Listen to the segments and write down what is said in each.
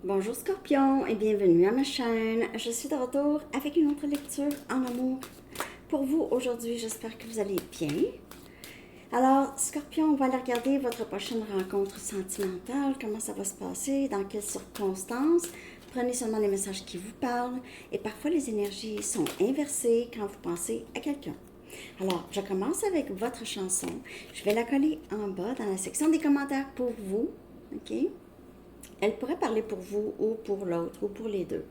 Bonjour Scorpion et bienvenue à ma chaîne. Je suis de retour avec une autre lecture en amour. Pour vous aujourd'hui, j'espère que vous allez bien. Alors, Scorpion, on va aller regarder votre prochaine rencontre sentimentale, comment ça va se passer, dans quelles circonstances. Prenez seulement les messages qui vous parlent et parfois les énergies sont inversées quand vous pensez à quelqu'un. Alors, je commence avec votre chanson. Je vais la coller en bas dans la section des commentaires pour vous. OK? Elle pourrait parler pour vous ou pour l'autre ou pour les deux.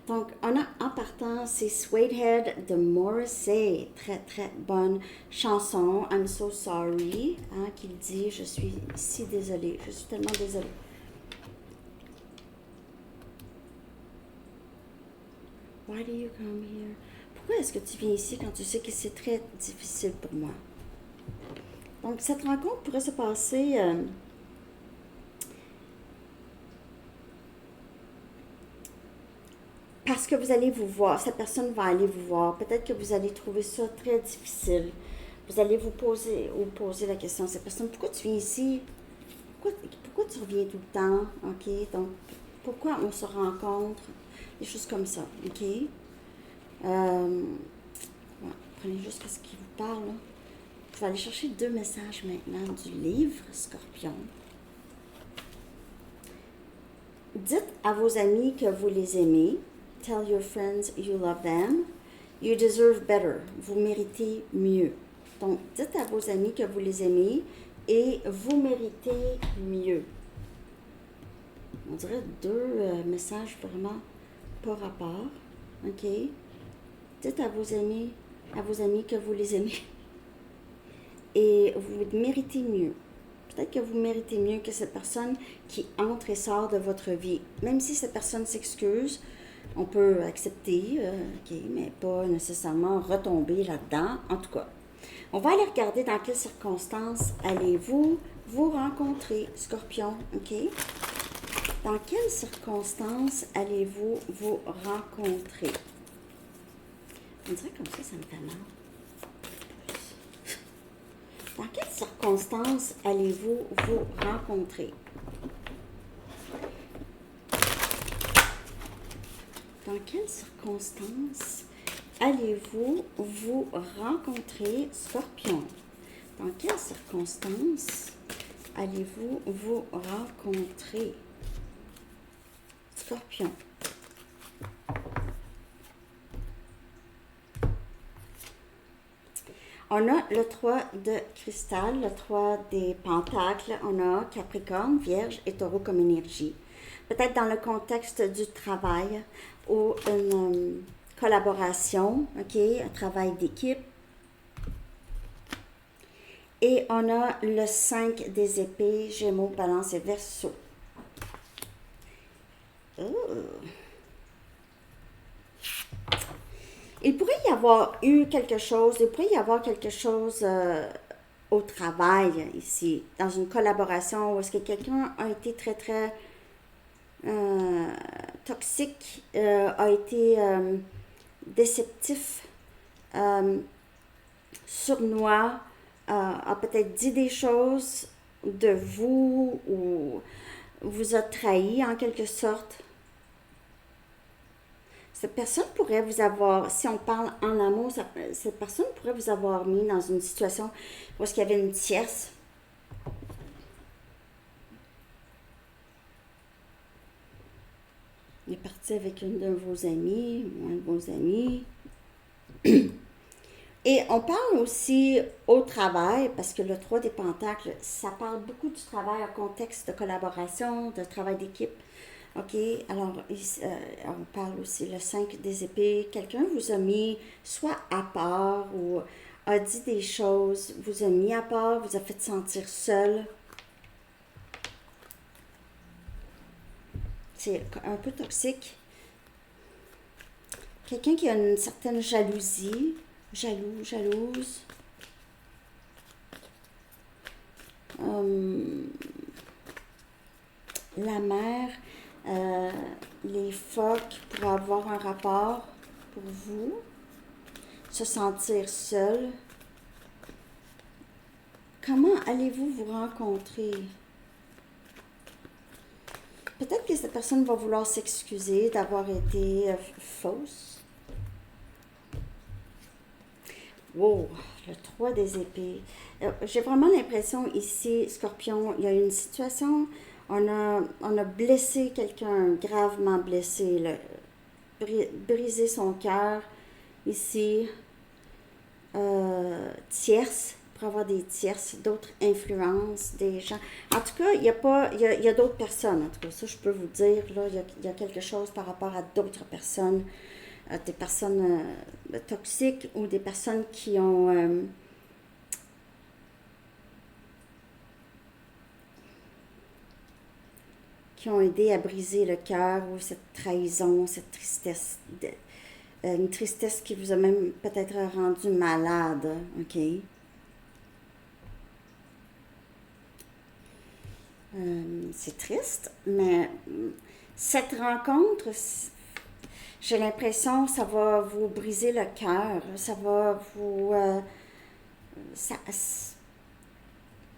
Donc, on a en partant, c'est Suedehead de Morrissey. Très, très bonne chanson. I'm so sorry. Hein, qu'il dit, je suis si désolée. Je suis tellement désolée. Why do you come here? Pourquoi est-ce que tu viens ici quand tu sais que c'est très difficile pour moi? Donc, cette rencontre pourrait se passer... parce que vous allez vous voir, cette personne va aller vous voir. Peut-être que vous allez trouver ça très difficile. Vous allez vous poser la question à cette personne, pourquoi tu viens ici? Pourquoi tu reviens tout le temps? OK? Donc, pourquoi on se rencontre? Des choses comme ça. OK? Ouais, prenez juste ce qui vous parle. Là. Je vais aller chercher 2 messages maintenant du livre Scorpion. Dites à vos amis que vous les aimez. Tell your friends you love them. You deserve better. Vous méritez mieux. Donc, dites à vos amis que vous les aimez et vous méritez mieux. On dirait 2 messages vraiment pas rapport. OK? Dites à vos amis que vous les aimez et vous méritez mieux. Peut-être que vous méritez mieux que cette personne qui entre et sort de votre vie. Même si cette personne s'excuse, on peut accepter, OK, mais pas nécessairement retomber là-dedans. En tout cas, on va aller regarder dans quelles circonstances allez-vous vous rencontrer, Scorpion, OK? Dans quelles circonstances allez-vous vous rencontrer? On dirait comme ça me fait mal. Dans quelles circonstances allez-vous vous rencontrer? Dans quelles circonstances allez-vous vous rencontrer, Scorpion? Dans quelles circonstances allez-vous vous rencontrer, Scorpion? On a le 3 de cristal, le 3 des pentacles, on a Capricorne, Vierge et Taureau comme énergie. Peut-être dans le contexte du travail ou une collaboration, OK, un travail d'équipe. Et on a le 5 des épées, Gémeaux, Balance et Verseau. Il pourrait y avoir quelque chose au travail ici, dans une collaboration où est-ce que quelqu'un a été très, très toxique, a été déceptif, sournois, a peut-être dit des choses de vous ou vous a trahi en quelque sorte. Cette personne pourrait vous avoir, si on parle en amour, cette personne pourrait vous avoir mis dans une situation où est-ce qu'il y avait une tierce. Il est parti avec une de vos amies, ou un de vos amis. Et on parle aussi au travail, parce que le 3 des pentacles, ça parle beaucoup du travail en contexte de collaboration, de travail d'équipe. OK, alors on parle aussi le 5 des épées. Quelqu'un vous a mis soit à part ou a dit des choses, vous a mis à part, vous a fait sentir seul. C'est un peu toxique. Quelqu'un qui a une certaine jalousie, jalouse. La mère, les phoques pourraient avoir un rapport pour vous, se sentir seul. Comment allez-vous vous rencontrer? Peut-être que cette personne va vouloir s'excuser d'avoir été fausse. Wow, le 3 des épées. J'ai vraiment l'impression ici, Scorpion, il y a une situation, on a blessé quelqu'un, gravement blessé, brisé son cœur ici. Tierces, pour avoir des tierces, d'autres influences, des gens. En tout cas, il y a pas, il y a d'autres personnes, en tout cas, ça je peux vous dire, là, il y a quelque chose par rapport à d'autres personnes, des personnes toxiques ou des personnes qui ont aidé à briser le cœur ou cette trahison, cette tristesse, une tristesse qui vous a même peut-être rendu malade, ok? C'est triste, mais cette rencontre, j'ai l'impression que ça va vous briser le cœur, ça va vous...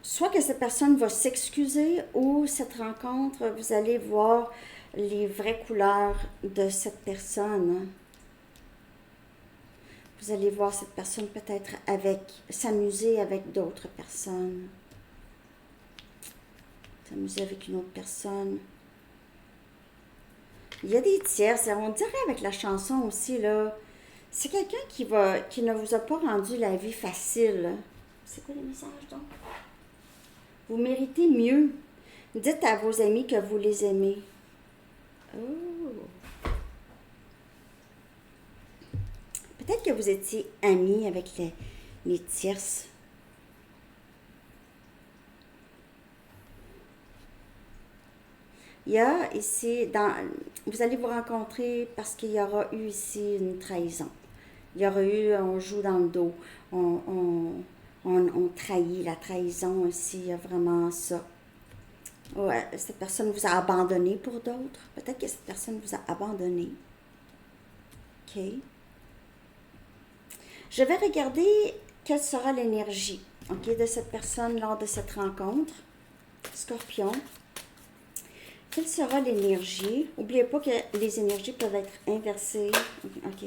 soit que cette personne va s'excuser ou cette rencontre, vous allez voir les vraies couleurs de cette personne. Vous allez voir cette personne peut-être s'amuser avec d'autres personnes. S'amuser avec une autre personne. Il y a des tierces, on dirait avec la chanson aussi, là, c'est quelqu'un qui ne vous a pas rendu la vie facile. C'est quoi les messages donc? Vous méritez mieux. Dites à vos amis que vous les aimez. Oh. Peut-être que vous étiez amis avec les tierces. Il y a ici, vous allez vous rencontrer parce qu'il y aura eu ici une trahison. Il y aura eu, on joue dans le dos, on trahit, la trahison ici, il y a vraiment ça. Ouais, cette personne vous a abandonné pour d'autres. Peut-être que cette personne vous a abandonné. OK. Je vais regarder quelle sera l'énergie, OK, de cette personne lors de cette rencontre. Scorpion. Quelle sera l'énergie? N'oubliez pas que les énergies peuvent être inversées. OK.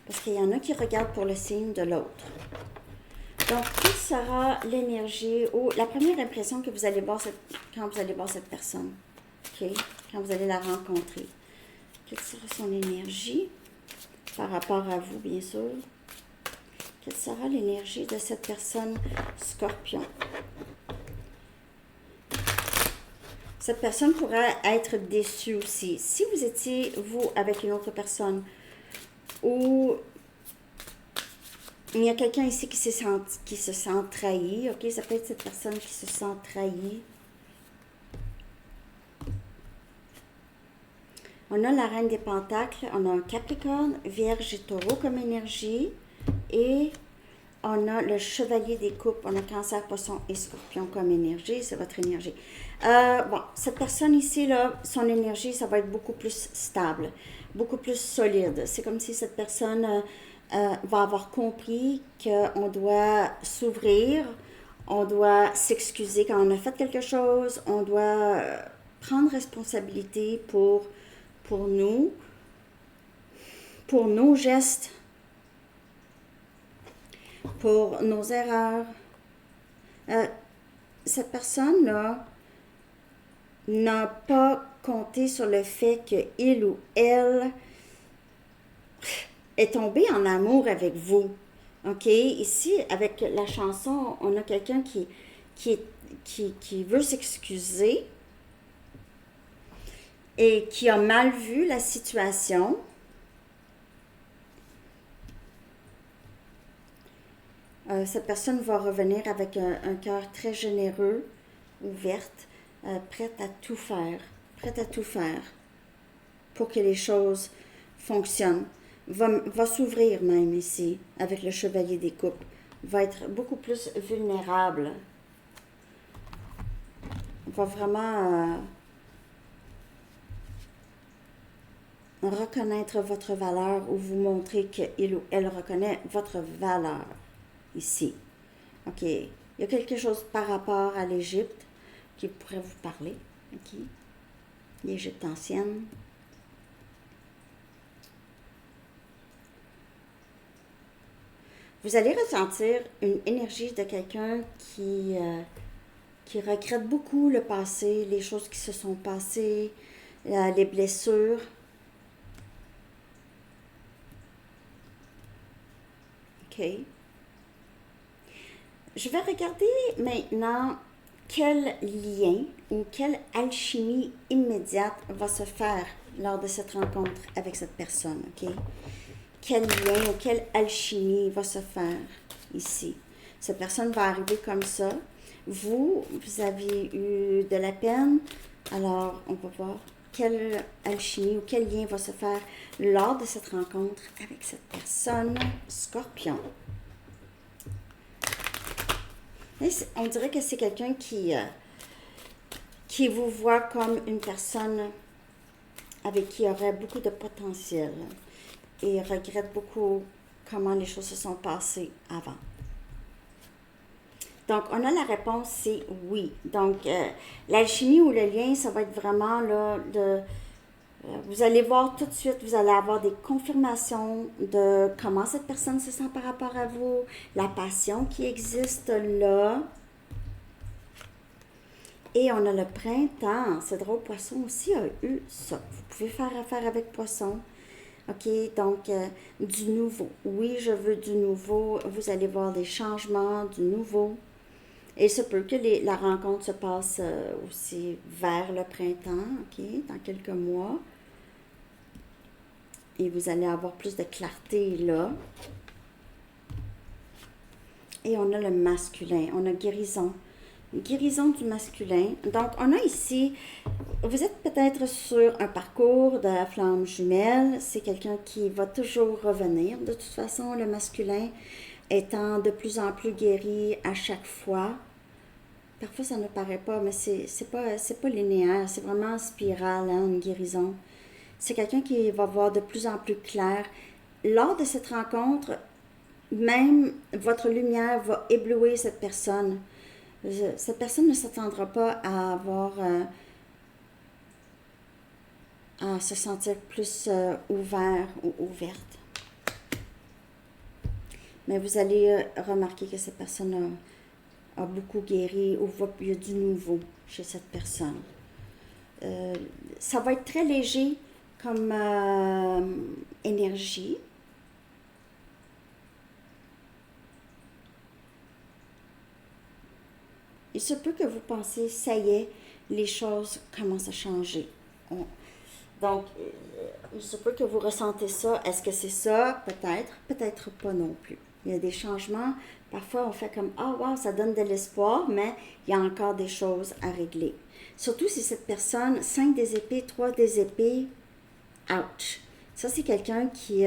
Parce qu'il y en a qui regardent pour le signe de l'autre. Donc, quelle sera l'énergie ou la première impression que vous allez voir quand vous allez voir cette personne? OK? Quand vous allez la rencontrer. Quelle sera son énergie par rapport à vous, bien sûr? Quelle sera l'énergie de cette personne Scorpion? Cette personne pourrait être déçue aussi. Si vous étiez, vous, avec une autre personne, ou il y a quelqu'un ici qui se sent trahi, ok? Ça peut être cette personne qui se sent trahie. On a la Reine des Pentacles, on a un Capricorne, Vierge et Taureau comme énergie, et on a le Chevalier des Coupes, on a Cancer, Poisson et Scorpion comme énergie, c'est votre énergie. Bon, cette personne ici, là, son énergie, ça va être beaucoup plus stable, beaucoup plus solide. C'est comme si cette personne va avoir compris qu'on doit s'ouvrir, on doit s'excuser quand on a fait quelque chose, on doit prendre responsabilité pour nous, pour nos gestes, pour nos erreurs. Cette personne-là n'a pas compté sur le fait qu'il ou elle est tombé en amour avec vous. OK? Ici, avec la chanson, on a quelqu'un qui veut s'excuser et qui a mal vu la situation. Cette personne va revenir avec un cœur très généreux, ouverte, prête à tout faire pour que les choses fonctionnent. Va s'ouvrir même ici avec le Chevalier des Coupes. Va être beaucoup plus vulnérable. Va vraiment reconnaître votre valeur ou vous montrer qu'il ou elle reconnaît votre valeur ici. OK. Il y a quelque chose par rapport à l'Égypte qui pourrait vous parler. OK. l'Égypte ancienne. Vous allez ressentir une énergie de quelqu'un qui regrette beaucoup le passé, les choses qui se sont passées, les blessures. OK. Je vais regarder maintenant quel lien ou quelle alchimie immédiate va se faire lors de cette rencontre avec cette personne. OK? Quel lien ou quelle alchimie va se faire ici. Cette personne va arriver comme ça. Vous avez eu de la peine. Alors, on va voir quelle alchimie ou quel lien va se faire lors de cette rencontre avec cette personne, Scorpion. Et on dirait que c'est quelqu'un qui vous voit comme une personne avec qui il y aurait beaucoup de potentiel et regrette beaucoup comment les choses se sont passées avant. Donc, on a la réponse, c'est oui. Donc, l'alchimie ou le lien, ça va être vraiment là vous allez voir tout de suite, vous allez avoir des confirmations de comment cette personne se sent par rapport à vous, la passion qui existe là. Et on a le printemps. C'est drôle, Poisson aussi a eu ça. Vous pouvez faire affaire avec Poisson. OK, donc du nouveau. Oui, je veux du nouveau. Vous allez voir des changements, du nouveau. Et il se peut que la rencontre se passe aussi vers le printemps, OK, dans quelques mois. Et vous allez avoir plus de clarté là. Et on a le masculin, on a guérison. Guérison du masculin. Donc, on a ici, vous êtes peut-être sur un parcours de la flamme jumelle. C'est quelqu'un qui va toujours revenir. De toute façon, le masculin étant de plus en plus guéri à chaque fois. Parfois, ça ne paraît pas, mais c'est pas linéaire. C'est vraiment spirale, hein, une guérison. C'est quelqu'un qui va voir de plus en plus clair. Lors de cette rencontre, même votre lumière va éblouir cette personne. Cette personne ne s'attendra pas à avoir, à se sentir plus ouvert ou ouverte. Mais vous allez remarquer que cette personne a beaucoup guéri ou il y a du nouveau chez cette personne. Ça va être très léger comme énergie. Il se peut que vous pensiez, ça y est, les choses commencent à changer. Donc, il se peut que vous ressentez ça. Est-ce que c'est ça? Peut-être, peut-être pas non plus. Il y a des changements. Parfois, on fait comme, ah, wow, ça donne de l'espoir, mais il y a encore des choses à régler. Surtout si cette personne, 5 des épées, 3 des épées, ouch. Ça, c'est quelqu'un qui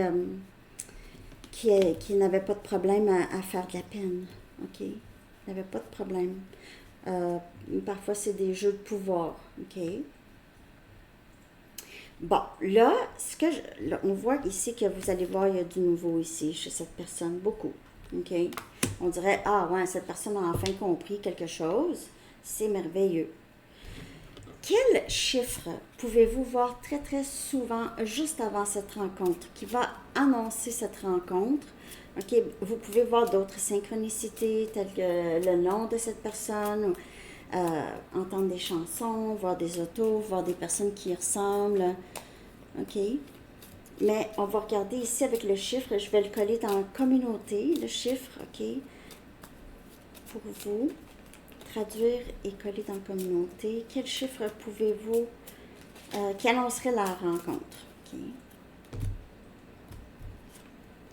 n'avait pas de problème à faire de la peine. OK? Il n'avait pas de problème. Parfois, c'est des jeux de pouvoir. OK? Bon, là, là, on voit ici que vous allez voir, il y a du nouveau ici chez cette personne. Beaucoup. OK? On dirait, ah ouais, cette personne a enfin compris quelque chose. C'est merveilleux. Quel chiffre pouvez-vous voir très, très souvent juste avant cette rencontre qui va annoncer cette rencontre? OK, vous pouvez voir d'autres synchronicités telles que le nom de cette personne, entendre des chansons, voir des autos, voir des personnes qui y ressemblent. OK? Mais on va regarder ici avec le chiffre. Je vais le coller dans la communauté, le chiffre, OK? Pour vous. Traduire et coller dans la communauté. Quel chiffre pouvez-vous qui annoncerait la rencontre? OK.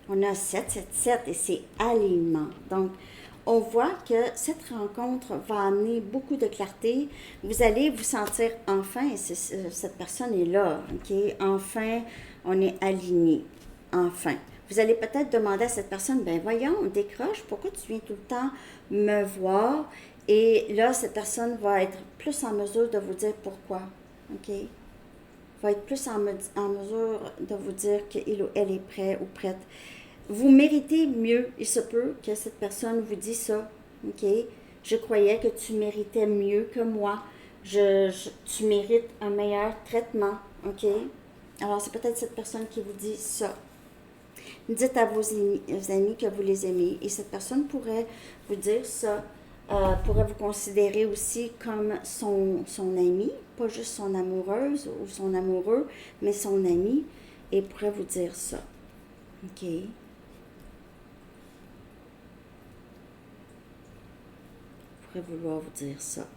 On a 777 et c'est alignement. Donc, on voit que cette rencontre va amener beaucoup de clarté. Vous allez vous sentir enfin, et cette personne est là, OK? Enfin, on est aligné. Enfin. Vous allez peut-être demander à cette personne, ben voyons, décroche, pourquoi tu viens tout le temps me voir? Et là, cette personne va être plus en mesure de vous dire pourquoi, OK? Va être plus en mesure de vous dire qu'il ou elle est prêt ou prête. Vous méritez mieux. Il se peut que cette personne vous dise ça, OK? Je croyais que tu méritais mieux que moi. Tu mérites un meilleur traitement, OK? Alors, c'est peut-être cette personne qui vous dit ça. Dites à vos amis que vous les aimez et cette personne pourrait vous dire ça, pourrait vous considérer aussi comme son ami, pas juste son amoureuse ou son amoureux, mais son ami et pourrait vous dire ça. OK? Pourrait vouloir vous dire ça.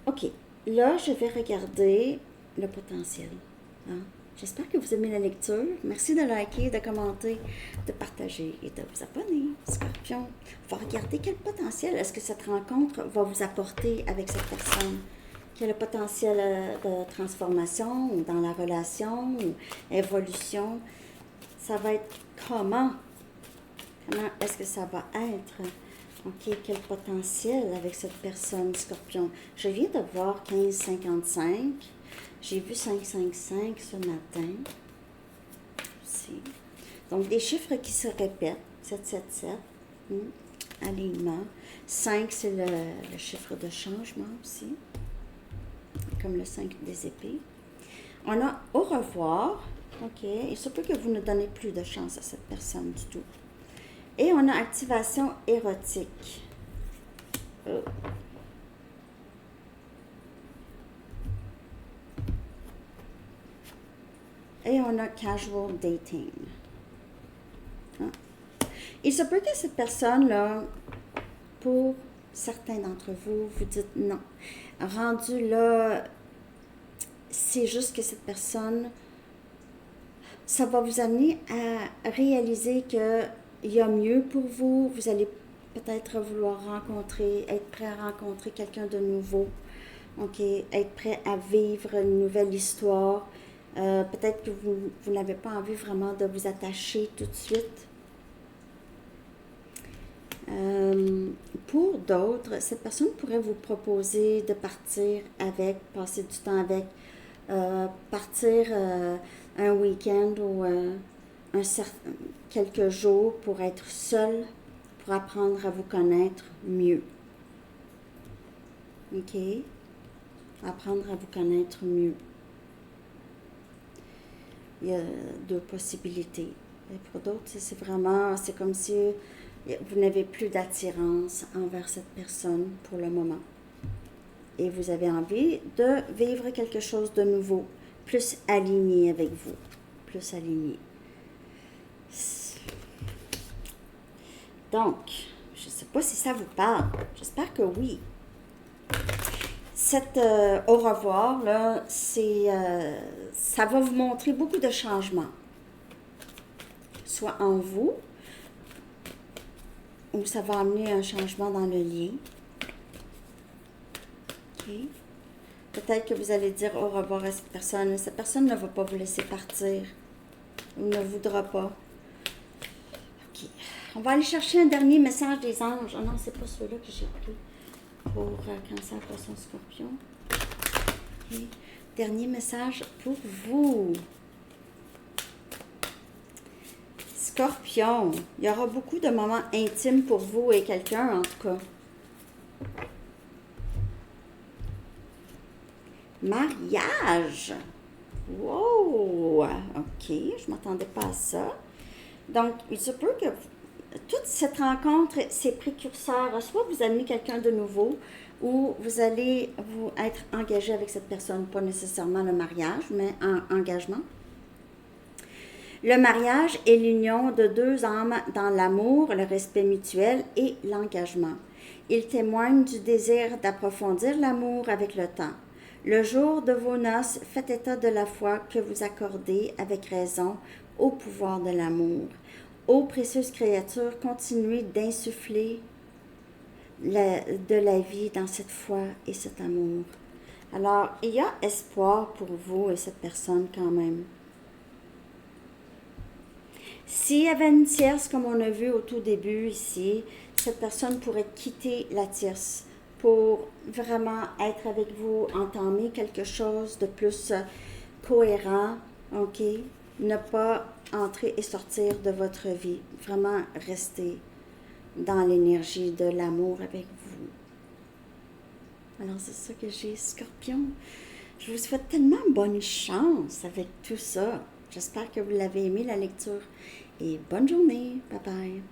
OK. Là, je vais regarder le potentiel. Hein? J'espère que vous aimez la lecture. Merci de liker, de commenter, de partager et de vous abonner. Scorpion, on va regarder quel potentiel est-ce que cette rencontre va vous apporter avec cette personne. Quel est le potentiel de transformation ou dans la relation ou évolution. Ça va être comment? Comment est-ce que ça va être? OK, quel potentiel avec cette personne, Scorpion? Je viens de voir 1555. J'ai vu 555 ce matin. Aussi. Donc, des chiffres qui se répètent. 777. Alignement. 5, c'est le chiffre de changement aussi. Comme le 5 des épées. On a au revoir. OK. Il se peut que vous ne donnez plus de chance à cette personne du tout. Et on a activation érotique. Et on a casual dating. Hein? Il se peut que cette personne-là, pour certains d'entre vous, vous dites non. Rendu là, c'est juste que cette personne, ça va vous amener à réaliser qu'il y a mieux pour vous. Vous allez peut-être vouloir être prêt à rencontrer quelqu'un de nouveau. OK? Être prêt à vivre une nouvelle histoire. Peut-être que vous n'avez pas envie vraiment de vous attacher tout de suite. Pour d'autres, cette personne pourrait vous proposer de partir avec, passer du temps avec, partir un week-end ou quelques jours pour être seul, pour apprendre à vous connaître mieux. OK? Apprendre à vous connaître mieux. Il y a deux possibilités. Et pour d'autres, c'est comme si vous n'avez plus d'attirance envers cette personne pour le moment. Et vous avez envie de vivre quelque chose de nouveau, plus aligné avec vous, plus aligné. Donc, je ne sais pas si ça vous parle. J'espère que oui. Cette au revoir, là, ça va vous montrer beaucoup de changements. Soit en vous, ou ça va amener un changement dans le lien. OK. Peut-être que vous allez dire au revoir à cette personne. Cette personne ne va pas vous laisser partir. Ou ne voudra pas. OK. On va aller chercher un dernier message des anges. Oh non, c'est pas celui-là que j'ai pris pour Cancer, Poisson, Scorpion. OK. Dernier message pour vous. Scorpion, il y aura beaucoup de moments intimes pour vous et quelqu'un, en tout cas. Mariage. Wow! OK, je ne m'attendais pas à ça. Donc, il se peut que toute cette rencontre, c'est précurseur. Soit vous amenez quelqu'un de nouveau, ou vous allez vous être engagé avec cette personne. Pas nécessairement le mariage, mais un engagement. Le mariage est l'union de deux âmes dans l'amour, le respect mutuel et l'engagement. Il témoigne du désir d'approfondir l'amour avec le temps. Le jour de vos noces, faites état de la foi que vous accordez avec raison au pouvoir de l'amour. Ô précieuse créature, continuez d'insuffler de la vie dans cette foi et cet amour. Alors, il y a espoir pour vous et cette personne quand même. S'il y avait une tierce, comme on a vu au tout début ici, cette personne pourrait quitter la tierce pour vraiment être avec vous, entamer quelque chose de plus cohérent, OK? Ne pas entrer et sortir de votre vie, vraiment rester dans l'énergie de l'amour avec vous. Alors, c'est ça que j'ai, Scorpion. Je vous souhaite tellement bonne chance avec tout ça. J'espère que vous l'avez aimé, la lecture. Et bonne journée. Bye bye.